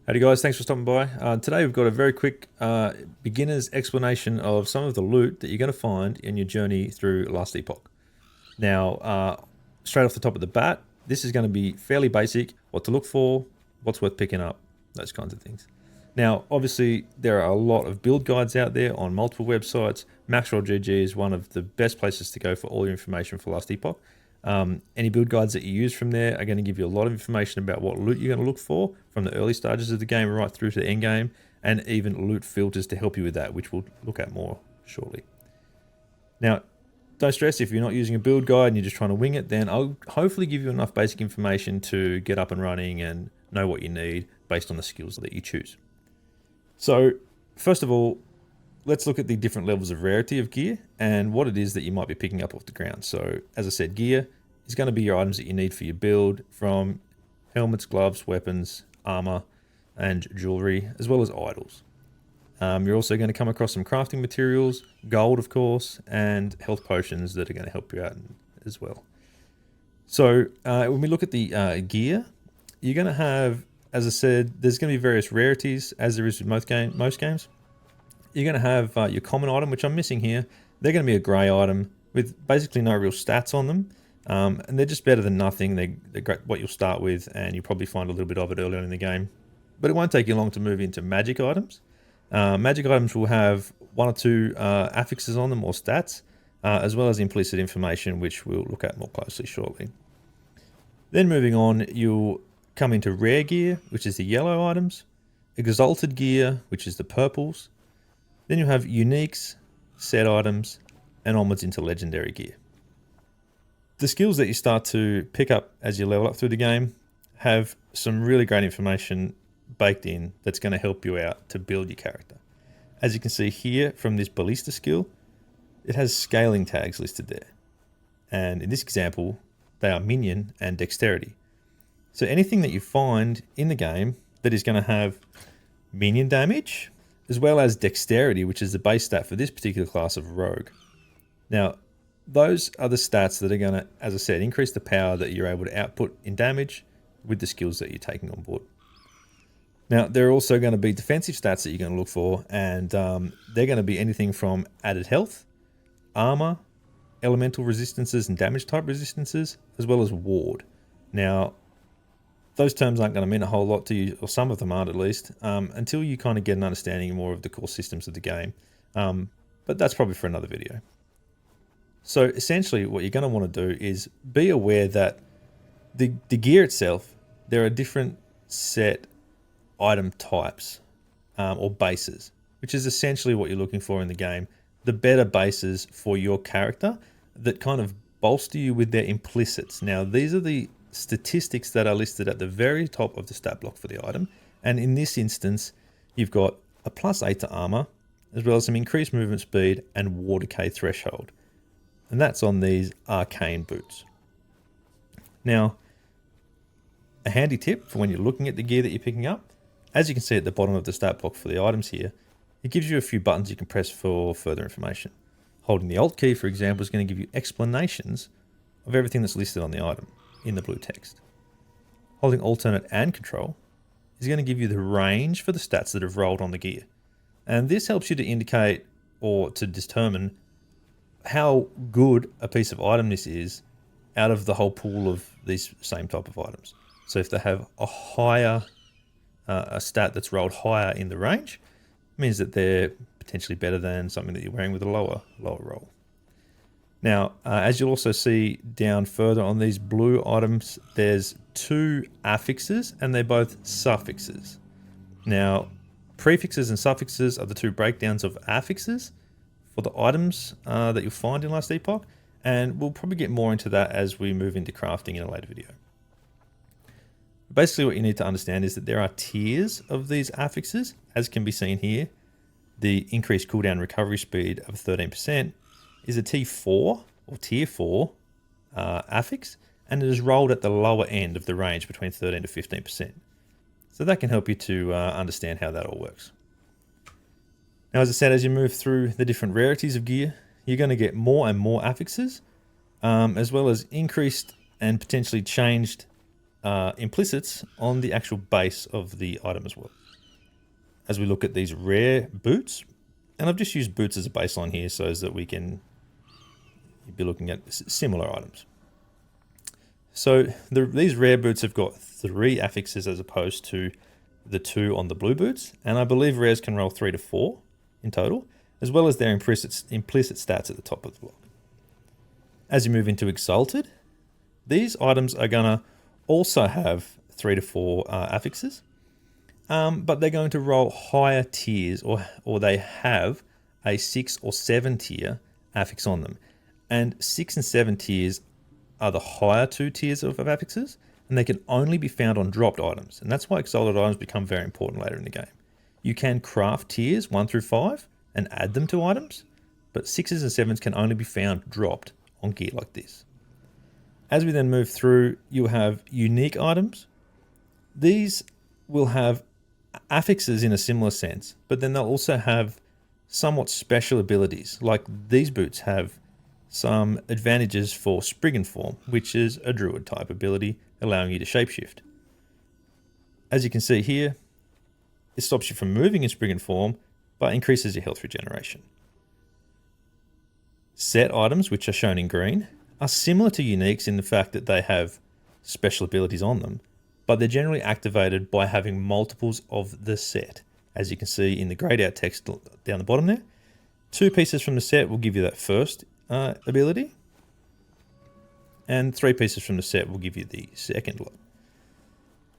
Howdy guys, thanks for stopping by. Today we've got a very quick beginner's explanation of some of the loot that you're going to find in your journey through Last Epoch. Now, straight off the top of the bat, this is going to be fairly basic, what to look for, what's worth picking up, those kinds of things. Now, obviously, there are a lot of build guides out there on multiple websites. MaxRollGG is one of the best places to go for all your information for Last Epoch. Any build guides that you use from there are going to give you a lot of information about what loot you're going to look for from the early stages of the game right through to the end game, and even loot filters to help you with that, which we'll look at more shortly. Now, don't stress if you're not using a build guide and you're just trying to wing it, then I'll hopefully give you enough basic information to get up and running and know what you need based on the skills that you choose. So, first of all, let's look at the different levels of rarity of gear and what it is that you might be picking up off the ground. So, as I said, gear is going to be your items that you need for your build, from helmets, gloves, weapons, armor, and jewelry, as well as idols. You're also going to come across some crafting materials, gold, of course, and health potions that are going to help you out as well. So, when we look at the gear, you're going to have, as I said, there's going to be various rarities, as there is with most games. You're going to have your common item, which I'm missing here. They're going to be a grey item with basically no real stats on them. And they're just better than nothing. They're great, what you'll start with, and you'll probably find a little bit of it early on in the game. But it won't take you long to move into magic items. Magic items will have one or two affixes on them or stats, as well as implicit information, which we'll look at more closely shortly. Then moving on, you'll come into rare gear, which is the yellow items, exalted gear, which is the purples. Then you have uniques, set items, and onwards into legendary gear. The skills that you start to pick up as you level up through the game have some really great information baked in that's going to help you out to build your character. As you can see here from this ballista skill, it has scaling tags listed there. And in this example, they are minion and dexterity. So anything that you find in the game that is going to have minion damage, as well as dexterity, which is the base stat for this particular class of rogue. Now, those are the stats that are going to, as I said, increase the power that you're able to output in damage with the skills that you're taking on board. Now, there are also going to be defensive stats that you're going to look for, and they're going to be anything from added health, armor, elemental resistances and damage type resistances, as well as ward. Now, those terms aren't going to mean a whole lot to you, or some of them aren't at least, until you kind of get an understanding more of the core systems of the game. But that's probably for another video. So essentially what you're going to want to do is be aware that the gear itself, there are different set item types or bases, which is essentially what you're looking for in the game. The better bases for your character that kind of bolster you with their implicits. Now, these are the statistics that are listed at the very top of the stat block for the item, and in this instance you've got a +8 to armor, as well as some increased movement speed and war decay threshold, and that's on these arcane boots. Now, a handy tip for when you're looking at the gear that you're picking up, as you can see at the bottom of the stat block for the items here, it gives you a few buttons you can press for further information. Holding the Alt key, for example, is going to give you explanations of everything that's listed on the item in the blue text. Holding alternate and control is going to give you the range for the stats that have rolled on the gear. And this helps you to indicate or to determine how good a piece of item this is out of the whole pool of these same type of items. So if they have a higher, a stat that's rolled higher in the range, it means that they're potentially better than something that you're wearing with a lower roll. Now, as you'll also see down further on these blue items, there's two affixes and they're both suffixes. Now, prefixes and suffixes are the two breakdowns of affixes for the items that you'll find in Last Epoch, and we'll probably get more into that as we move into crafting in a later video. Basically, what you need to understand is that there are tiers of these affixes, as can be seen here. The increased cooldown recovery speed of 13% is a T4 or tier 4 affix, and it is rolled at the lower end of the range between 13 to 15%. So that can help you to understand how that all works. Now, as I said, as you move through the different rarities of gear, you're going to get more and more affixes, as well as increased and potentially changed implicits on the actual base of the item as well. As we look at these rare boots, and I've just used boots as a baseline here so that we can be looking at similar items. So these rare boots have got 3 affixes as opposed to the 2 on the blue boots, and I believe rares can roll 3 to 4 in total, as well as their implicit stats at the top of the block. As you move into Exalted, these items are going to also have 3 to 4 affixes, but they're going to roll higher tiers, or they have a 6 or 7 tier affix on them. And 6 and 7 tiers are the higher 2 tiers of affixes, and they can only be found on dropped items. And that's why Exalted items become very important later in the game. You can craft tiers 1 through 5 and add them to items, but 6s and 7s can only be found dropped on gear like this. As we then move through, you'll have unique items. These will have affixes in a similar sense, but then they'll also have somewhat special abilities. Like these boots have some advantages for Spriggan form, which is a druid type ability allowing you to shapeshift. As you can see here, it stops you from moving in Spriggan form, but increases your health regeneration. Set items, which are shown in green, are similar to uniques in the fact that they have special abilities on them, but they're generally activated by having multiples of the set. As you can see in the grayed out text down the bottom there, 2 pieces from the set will give you that first ability, and 3 pieces from the set will give you the second lot.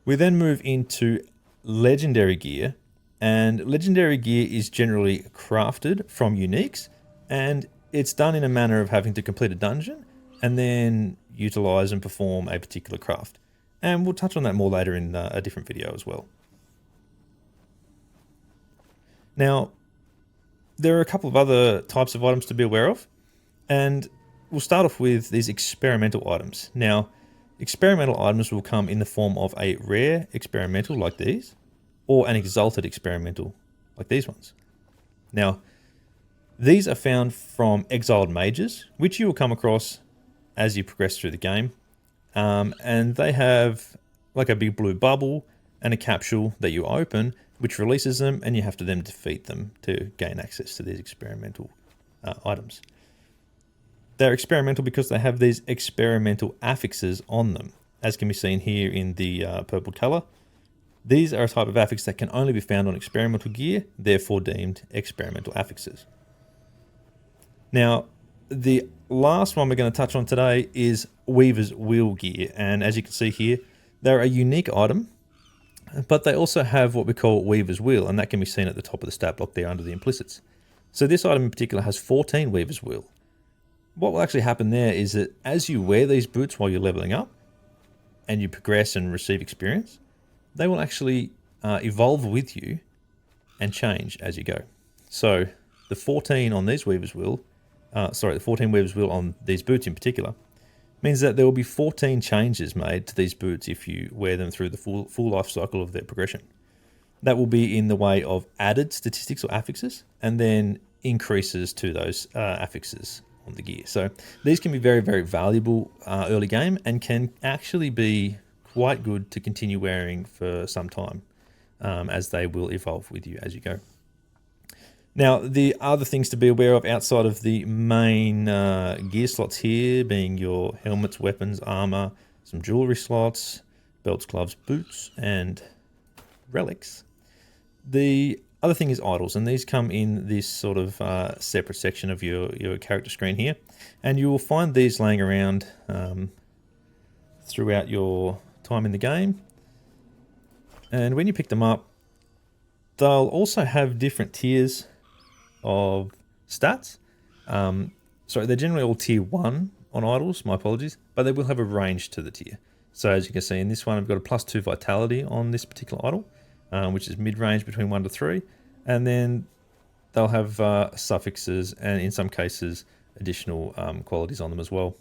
We then move into legendary gear, and legendary gear is generally crafted from uniques, and it's done in a manner of having to complete a dungeon and then utilize and perform a particular craft. And we'll touch on that more later in a different video as well. Now, there are a couple of other types of items to be aware of, and we'll start off with these experimental items. Now, experimental items will come in the form of a rare experimental like these, or an exalted experimental like these ones. Now, these are found from exiled mages, which you will come across as you progress through the game. And they have like a big blue bubble and a capsule that you open, which releases them, and you have to then defeat them to gain access to these experimental items. They're experimental because they have these experimental affixes on them, as can be seen here in the purple color. These are a type of affix that can only be found on experimental gear, therefore deemed experimental affixes. Now, the last one we're going to touch on today is Weaver's Wheel gear, and as you can see here, they're a unique item, but they also have what we call Weaver's Wheel, and that can be seen at the top of the stat block there under the implicits. So this item in particular has 14 Weaver's Wheel. What will actually happen there is that as you wear these boots while you're leveling up, and you progress and receive experience, they will actually evolve with you and change as you go. So the 14 on these Weaver's Wheel, the 14 Weaver's Wheel on these boots in particular, means that there will be 14 changes made to these boots if you wear them through the full life cycle of their progression. That will be in the way of added statistics or affixes, and then increases to those affixes on the gear. So these can be very, very valuable early game, and can actually be quite good to continue wearing for some time, as they will evolve with you as you go. Now, the other things to be aware of outside of the main gear slots here, being your helmets, weapons, armor, some jewelry slots, belts, gloves, boots, and relics. The other thing is idols, and these come in this sort of separate section of your character screen here, and you will find these laying around throughout your time in the game. And when you pick them up, they'll also have different tiers of stats. So they're generally all tier 1 on idols, my apologies, but they will have a range to the tier. So as you can see in this one, I've got a +2 vitality on this particular idol, which is mid-range between 1 to 3, and then they'll have suffixes and in some cases additional qualities on them as well.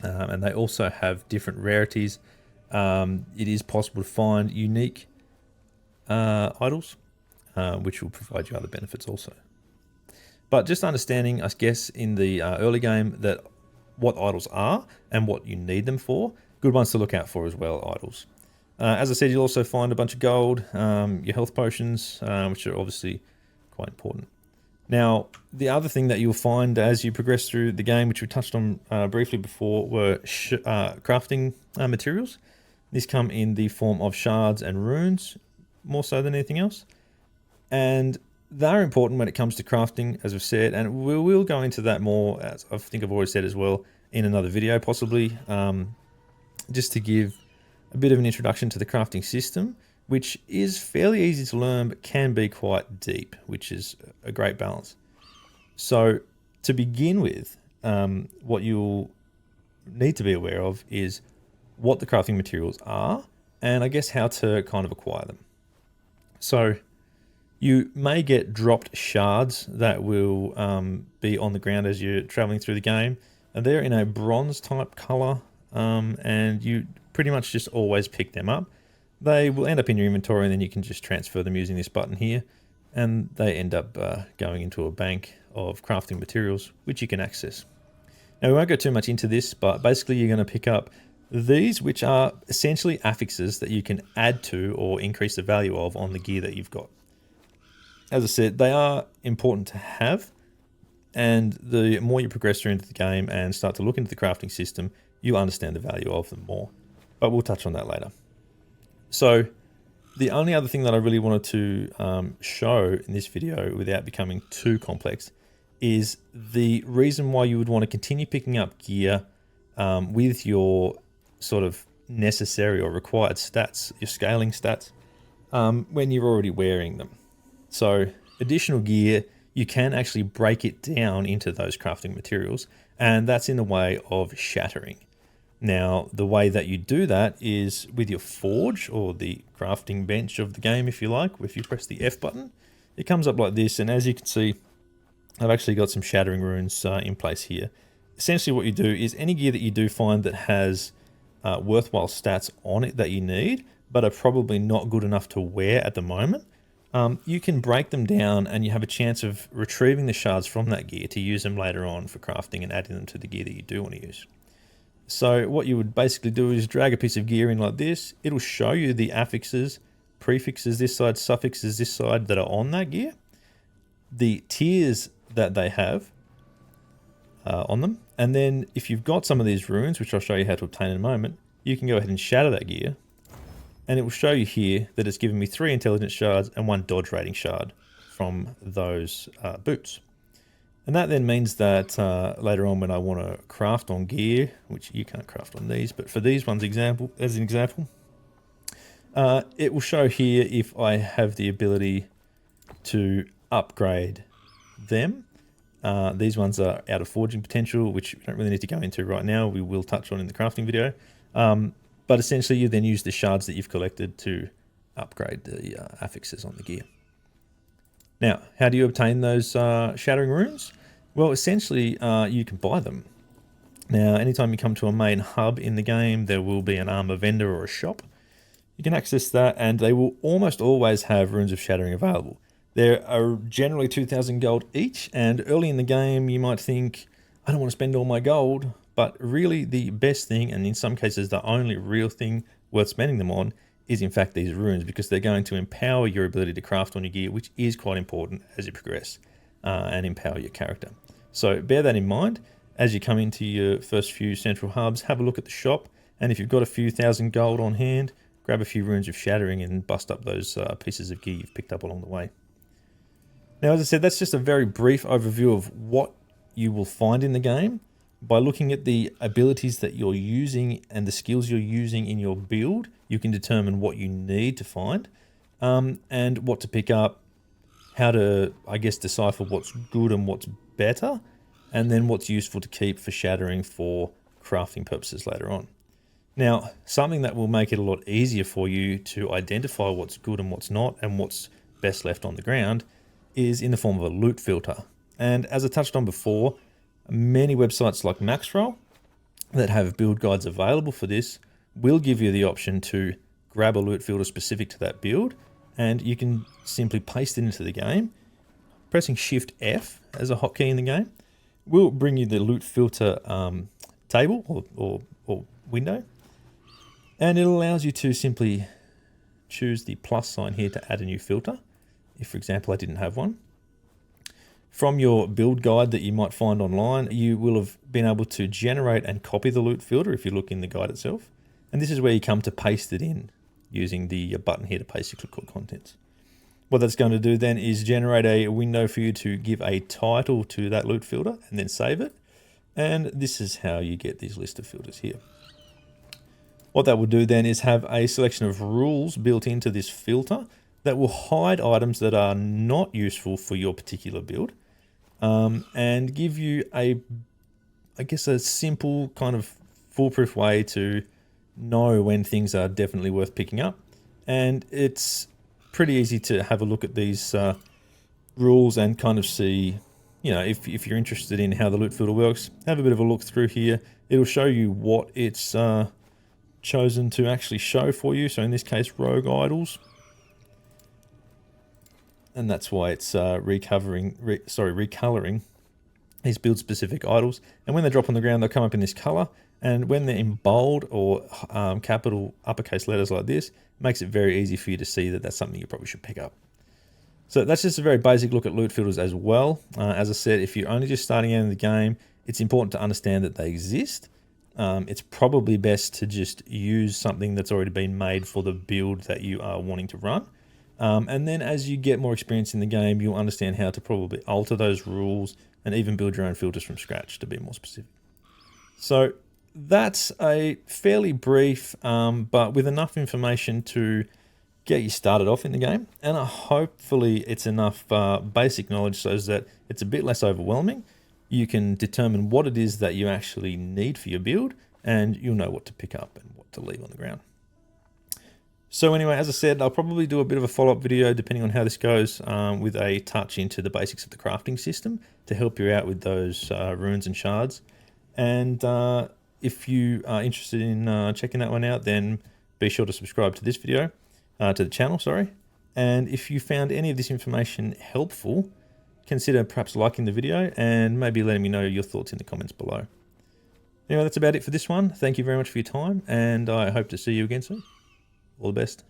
And they also have different rarities. It is possible to find unique idols, which will provide you other benefits also. But just understanding, I guess, in the early game that what idols are and what you need them for, good ones to look out for as well, idols. As I said, you'll also find a bunch of gold, your health potions, which are obviously quite important. Now, the other thing that you'll find as you progress through the game, which we touched on briefly before, were crafting materials. These come in the form of shards and runes, more so than anything else. And they're important when it comes to crafting, as I've said, and we will go into that more, as I think I've already said as well, in another video possibly, just to give a bit of an introduction to the crafting system, which is fairly easy to learn but can be quite deep, which is a great balance. So to begin with, what you'll need to be aware of is what the crafting materials are, and I guess how to kind of acquire them. So you may get dropped shards that will be on the ground as you're traveling through the game, and they're in a bronze type color, and you pretty much just always pick them up. They will end up in your inventory, and then you can just transfer them using this button here, and they end up going into a bank of crafting materials, which you can access. Now, we won't go too much into this, but basically you're going to pick up these, which are essentially affixes that you can add to or increase the value of on the gear that you've got. As I said, they are important to have, and the more you progress through into the game and start to look into the crafting system, you understand the value of them more. But we'll touch on that later. So the only other thing that I really wanted to show in this video without becoming too complex is the reason why you would want to continue picking up gear with your sort of necessary or required stats, your scaling stats, when you're already wearing them. So additional gear, you can actually break it down into those crafting materials, and that's in the way of shattering. Now, the way that you do that is with your forge, or the crafting bench of the game, if you like. If you press the F button, it comes up like this, and as you can see, I've actually got some shattering runes in place here. Essentially what you do is any gear that you do find that has worthwhile stats on it that you need, but are probably not good enough to wear at the moment, you can break them down, and you have a chance of retrieving the shards from that gear to use them later on for crafting and adding them to the gear that you do want to use. So what you would basically do is drag a piece of gear in like this. It'll show you the affixes, prefixes this side, suffixes this side that are on that gear, the tiers that they have on them, and then if you've got some of these runes, which I'll show you how to obtain in a moment, you can go ahead and shatter that gear, and it will show you here that it's given me 3 intelligence shards and 1 dodge rating shard from those boots. And that then means that later on when I want to craft on gear, which you can't craft on these, but for these ones as an example, it will show here if I have the ability to upgrade them. These ones are out of forging potential, which we don't really need to go into right now. We will touch on in the crafting video. But essentially you then use the shards that you've collected to upgrade the affixes on the gear. Now, how do you obtain those shattering runes? Well, essentially you can buy them. Now, anytime you come to a main hub in the game, there will be an armor vendor or a shop. You can access that, and they will almost always have runes of shattering available. There are generally 2,000 gold each, and early in the game you might think, I don't want to spend all my gold, but really the best thing, and in some cases the only real thing worth spending them on, is in fact these runes, because they're going to empower your ability to craft on your gear, which is quite important as you progress, and empower your character. So bear that in mind as you come into your first few central hubs. Have a look at the shop, and if you've got a few thousand gold on hand, grab a few runes of shattering and bust up those pieces of gear you've picked up along the way. Now, as I said, that's just a very brief overview of what you will find in the game. By looking at the abilities that you're using and the skills you're using in your build, you can determine what you need to find, and what to pick up, how to, I guess, decipher what's good and what's better, and then what's useful to keep for shattering for crafting purposes later on. Now, something that will make it a lot easier for you to identify what's good and what's not, and what's best left on the ground, is in the form of a loot filter. And as I touched on before, many websites like Maxroll that have build guides available for this will give you the option to grab a loot filter specific to that build, and you can simply paste it into the game. Pressing Shift F as a hotkey in the game will bring you the loot filter table or window, And it allows you to simply choose the plus sign here to add a new filter. If, for example, I didn't have one. From your build guide that you might find online, you will have been able to generate and copy the loot filter if you look in the guide itself. And this is where you come to paste it in using the button here to paste your clipboard contents. What that's going to do then is generate a window for you to give a title to that loot filter and then save it. And this is how you get this list of filters here. What that will do then is have a selection of rules built into this filter that will hide items that are not useful for your particular build, and give you a simple kind of foolproof way to know when things are definitely worth picking up. And it's pretty easy to have a look at these rules and kind of see, if you're interested in how the loot filter works, have a bit of a look through here. It'll show you what it's chosen to actually show for you. So in this case, rogue idols. And that's why it's recoloring these build specific idols. And when they drop on the ground, they'll come up in this color. And when they're in bold or capital uppercase letters like this, it makes it very easy for you to see that that's something you probably should pick up. So that's just a very basic look at loot filters as well. As I said, if you're only just starting out in the game, it's important to understand that they exist. It's probably best to just use something that's already been made for the build that you are wanting to run. And then as you get more experience in the game, you'll understand how to probably alter those rules and even build your own filters from scratch to be more specific. So that's a fairly brief, but with enough information to get you started off in the game. And hopefully it's enough basic knowledge so that it's a bit less overwhelming. You can determine what it is that you actually need for your build, and you'll know what to pick up and what to leave on the ground. So anyway, as I said, I'll probably do a bit of a follow-up video depending on how this goes, with a touch into the basics of the crafting system to help you out with those runes and shards. And if you are interested in checking that one out, then be sure to subscribe to this video, to the channel, sorry. And if you found any of this information helpful, consider perhaps liking the video and maybe letting me know your thoughts in the comments below. Anyway, that's about it for this one. Thank you very much for your time, and I hope to see you again soon. All the best.